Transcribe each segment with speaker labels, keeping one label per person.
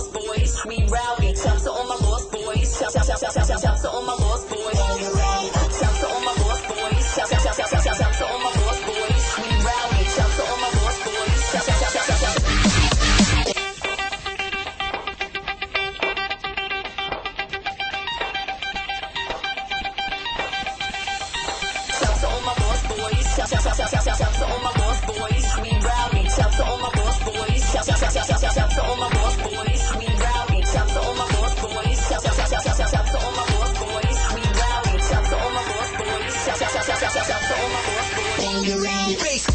Speaker 1: lost boys, we rowdy. Shouts to all my lost boys. Shouts to all my lost boys. Shouts to all my lost boys. Shouts to all my lost boys, we rowdy. Shouts to all my lost boys. Shouts to all my lost boys, we rowdy. Shouts to all my lost boys. Shouts to all my lost boys, we rowdy. Shouts to all my lost boys. Shouts to all my lost boys, we rowdy. Shouts to all my lost boys. Shouts to all my lost boys. Bass.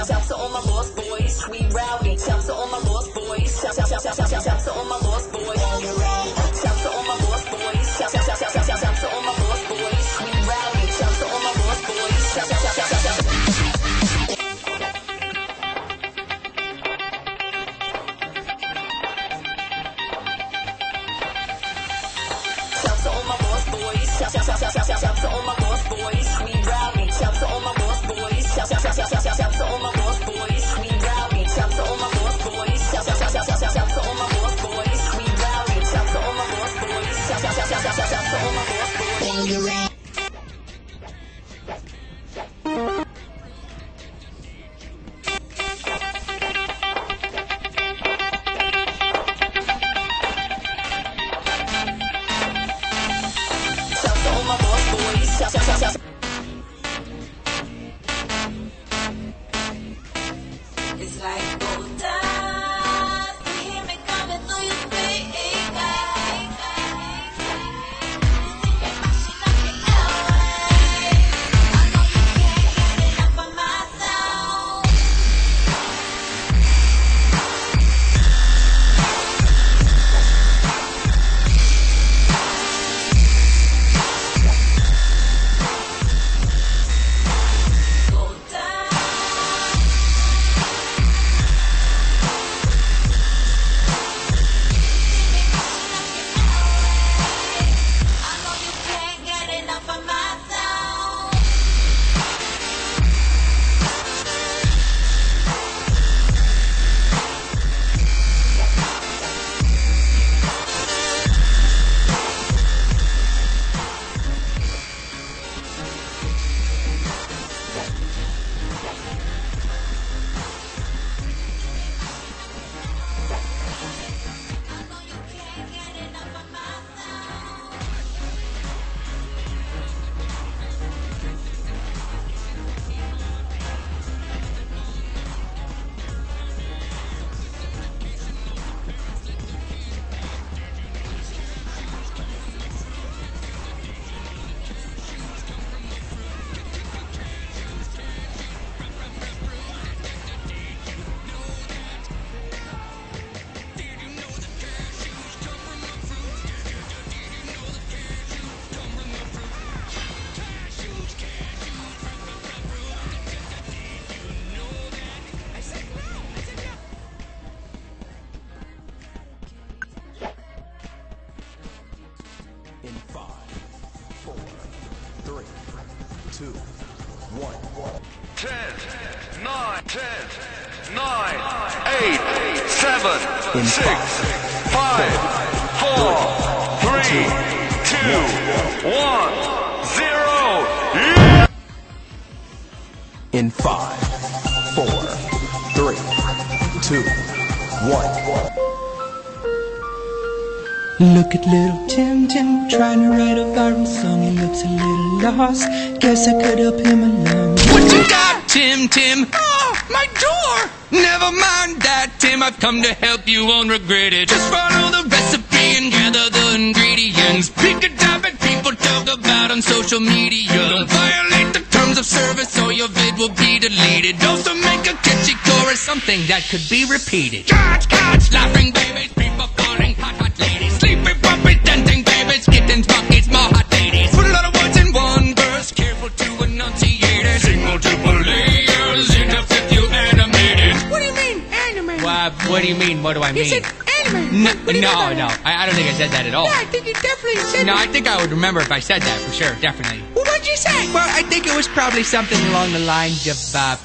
Speaker 1: Shouts to all my lost boys, we rowdy. Shouts to all my lost boys. Shouts to all my lost boys. Shouts to all my lost boys. Shouts to all my lost boys, we rowdy. Shouts to all my lost boys. Shouts to all my lost boys. Shouts to all my lost boys, we rowdy. Shouts to all my lost boys. Shouts to all my lost boys, we rowdy. Shouts to all my lost boys. Shouts to all my lost boys, we rowdy. Shouts to all my lost boys. Shouts to all my lost boys.
Speaker 2: It's like gold dust. You hear me coming through your speakers. You see me mashing up your airwaves. I know you can't get enough of my sound. Gold dust. I know you can't get enough of my sound. I know you can't get enough of my sound.
Speaker 3: In 5, 4, 3, 2, 1.
Speaker 4: 10, 9, 10, 9, 8, 7, 6, 5, 4, 3, 2, 1, 0. Yeah!
Speaker 3: In 5, 4, 3, 2, 1.
Speaker 5: Look at little Tim Tim trying to write a viral song. He looks a little lost. Guess I could help him along.
Speaker 6: What you got, Tim Tim? Oh, my door! Never mind that, Tim. I've come to help you, won't regret it. Just follow the recipe and gather the ingredients. Pick a topic people talk about on social media. Don't violate the terms of service or your vid will be deleted. Also make a catchy chorus, something that could be repeated. Catch, catch, laughing babies, people falling, hot, hot ladies. Sleepy, puppy, dancing babies, kittens, monkeys, more hot ladies. Put a lot of words in one verse, careful to enunciate it. Sing multiple layers in a fifth you animated.
Speaker 7: What do you mean, animated?
Speaker 6: What do you mean? What do I
Speaker 7: You
Speaker 6: mean?
Speaker 7: said animated.
Speaker 6: No,
Speaker 7: What do you mean by
Speaker 6: no,
Speaker 7: that?
Speaker 6: I don't think I said that at all.
Speaker 7: Yeah, I think you definitely said
Speaker 6: No,
Speaker 7: that.
Speaker 6: I think I would remember if I said that for sure, definitely.
Speaker 7: Well, what'd you say?
Speaker 6: Well, I think it was probably something along the lines of,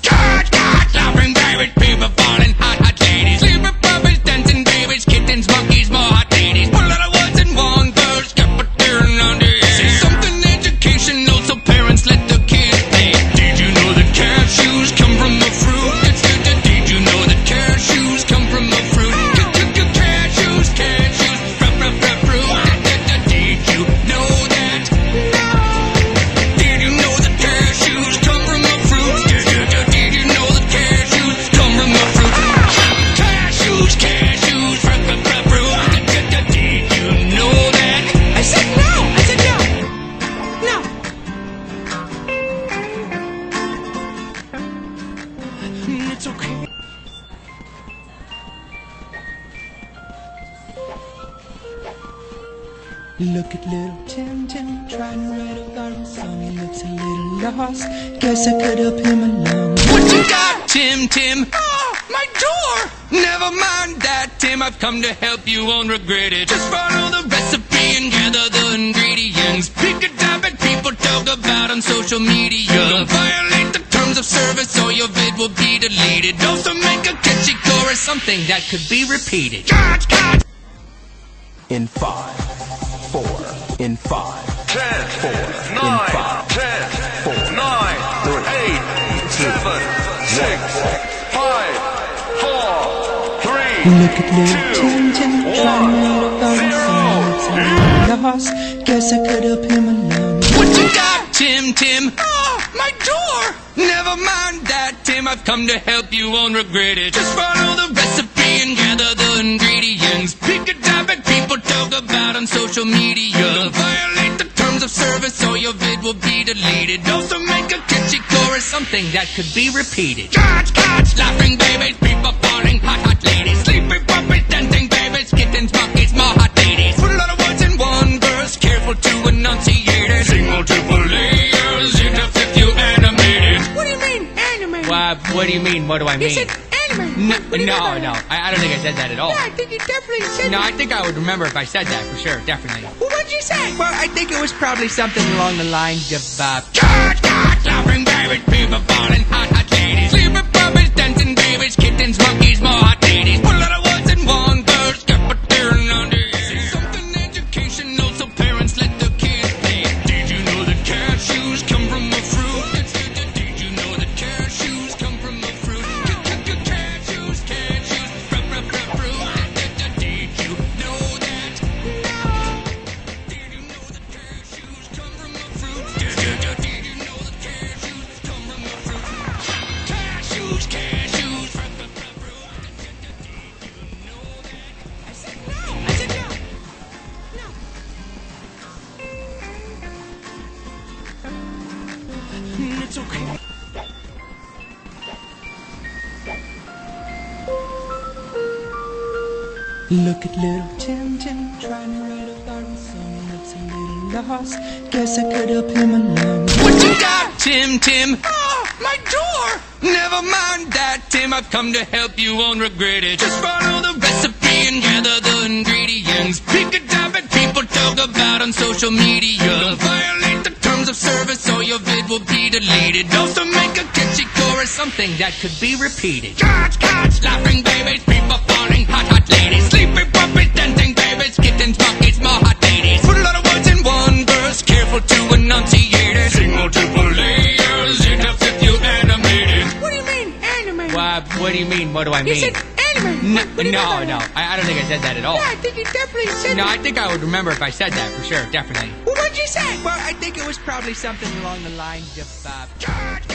Speaker 6: Catch, catch, laughing babies, people falling, hot, hot ladies. Sleepy puppies, dancing babies, kittens, monkeys, more hot ladies. Put a lot of words in one verse, get put there and under it. Say something educational so parents let their kids play. Did you know that cashews come from the fruit? Did you know that cashews come from the fruit? Cashews, fruit. Did you know that? Did you know that cashews come from the fruit? Did you know that cashews come from the fruit? Cashews, fruit. Did you know that?
Speaker 7: I said no. I said no. No.
Speaker 6: It's okay.
Speaker 5: Look at little Tim Tim trying to write a viral song. He looks a little lost. Guess I could help him along.
Speaker 6: What you got, Tim Tim? Oh, my door! Never mind that, Tim. I've come to help you, won't regret it. Just follow the recipe and gather the ingredients. Pick a topic people talk about on social media. Don't violate the terms of service or your vid will be deleted. Also make a catchy chorus, something that could be repeated. Catch, catch!
Speaker 3: In 5, 4, in 5,
Speaker 4: 10,
Speaker 3: 4,
Speaker 4: 9,
Speaker 3: in 5,
Speaker 4: 10,
Speaker 3: 4,
Speaker 4: 9, 8, 7, 6, 5, 4, 3,
Speaker 5: Look at little Tim Tim trying to write a viral song. He looks a little lost. Guess I could help him along.
Speaker 6: What you got, Tim Tim? Oh, my door! Never mind that, Tim. I've come to help you, won't regret it. Just follow the recipe and gather the ingredients. Pick a topic people talk about on social media. Don't violate the terms of service or your vid will be deleted. Also make a catchy chorus, something that could be repeated. Catch, catch, laughing babies, people falling, hot, hot ladies. Sleepy puppies, dancing babies, kittens, monkeys, more hot ladies. Put a lot of words in one verse, careful to enunciate it. Sing multiple layers in a fifth you animated.
Speaker 7: What do you mean, animated?
Speaker 6: What do you mean? What do I
Speaker 7: You
Speaker 6: mean?
Speaker 7: said animated.
Speaker 6: No,
Speaker 7: What do you mean by that?
Speaker 6: I don't think I said that at all.
Speaker 7: Yeah, I think you definitely said
Speaker 6: No,
Speaker 7: that.
Speaker 6: I think I would remember if I said that for sure, definitely.
Speaker 7: Well, what'd you say?
Speaker 6: Well, I think it was probably something along the lines of, Catch, catch, laughing babies, people falling, hot, hot ladies. Sleepy puppies, dancing babies, kittens, monkeys, more hot ladies. Put a lot of words in one verse, get put there and under it. Say something educational so parents let their kids play. Did you know that cashews come from the fruit? Did you know that cashews come from the fruit? Cashews, fruit. Did you know that? Did you know that cashews come from the fruit? Did you know that cashews come from the fruit? Cashews, fruit. Did you know that?
Speaker 7: I said no. I said no. No.
Speaker 6: It's okay.
Speaker 5: Look at little Tim Tim trying to write a viral song. He looks a little lost. Guess I could help him along.
Speaker 6: What you got, Tim Tim? Oh, my door! Never mind that, Tim. I've come to help you, won't regret it. Just follow the recipe and gather the ingredients. Pick a topic people talk about on social media. Don't violate the terms of service or your vid will be deleted. Also make a catchy chorus, something that could be repeated. Catch, catch, laughing babies, people falling, hot, hot ladies. Sleepy puppies, dancing babies, kittens, monkeys, more hot ladies. Put a lot of words in one verse, careful to enunciate it. Sing multiple layers in a fifth you animated.
Speaker 7: What do you mean, animated?
Speaker 6: What do you mean? What do I
Speaker 7: You
Speaker 6: mean?
Speaker 7: said animated.
Speaker 6: No,
Speaker 7: What do you mean by that?
Speaker 6: I don't think I said that at all.
Speaker 7: Yeah, I think you definitely said
Speaker 6: No,
Speaker 7: that.
Speaker 6: I think I would remember if I said that for sure, definitely.
Speaker 7: Well, what'd you say?
Speaker 6: Well, I think it was probably something along the lines of, Catch,